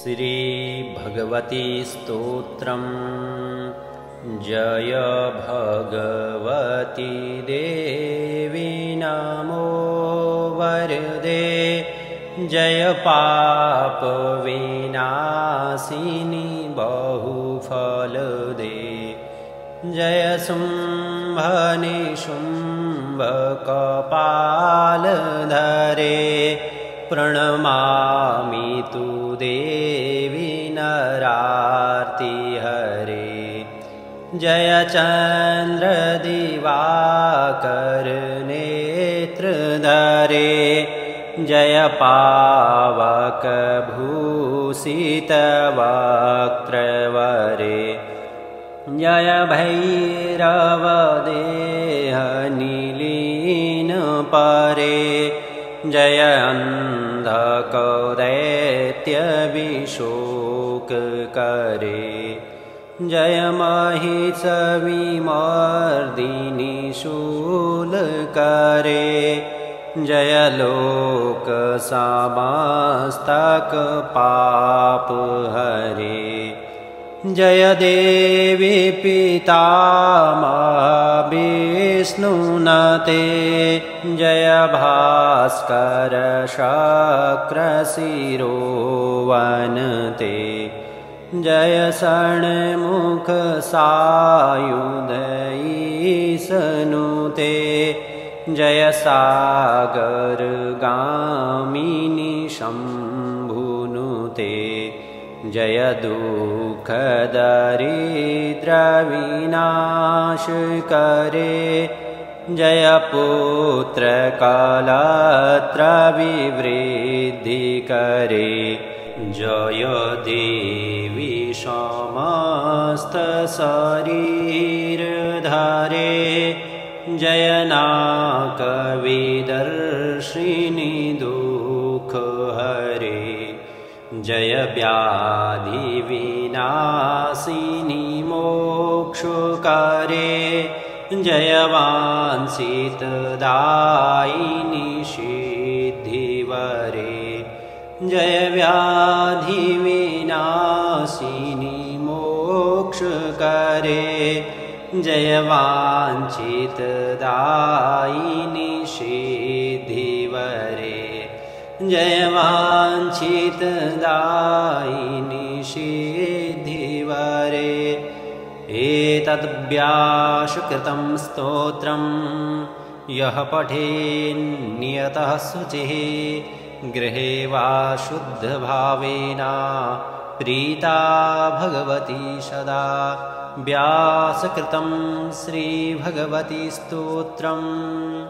श्रीभगवती स्तोत्रम्। जय भगवती देवी नमो वरदे। जय पाप विनाशिनी बहुफलदे। जय शुम्भ निशुम्भ कपालधरे। प्रणमामि तु देवी नरार्तिहरे। जय चन्द्र दिवाकर नेत्रधरे। जय पावक भूषित वक्त्रवरे। जय भैरव देह निलीन परे। जय अंधक दैत्य विशोक करे। जय महिष विमर्दिनी शूल करे। जय लोक समस्तक पाप हरे। जय देवी पितामह विष्णुनते। जय भास्कर शक्र शिरोवनते। जय षण्मुख सायुध ईशनुते। जय सागर गामिनी शम्भुनुते। जय दुःख दरिद्र विनाश करे। जय पुत्र कलत्र विवृद्धि करे। जय देवी समस्त शरीर धरे। जय नाक विदर्शिनी दुःख हरे। जय व्याधि विनाशिनी मोक्ष करे। जय वांछित दायिनी सिद्धिवरे। जय व्याधि विनाशिनी मोक्ष करे। जय वांछित दायिनी सिद्धिवरे। जय वांछित दायिनी सिद्धिवरे। एतद्व्यासकृतं स्तोत्रं यः पठेन्नियतः शुचिः। गृहे वा शुद्धभावेन प्रीता भगवती सदा। व्यासकृतं श्रीभगवती स्तोत्रम्।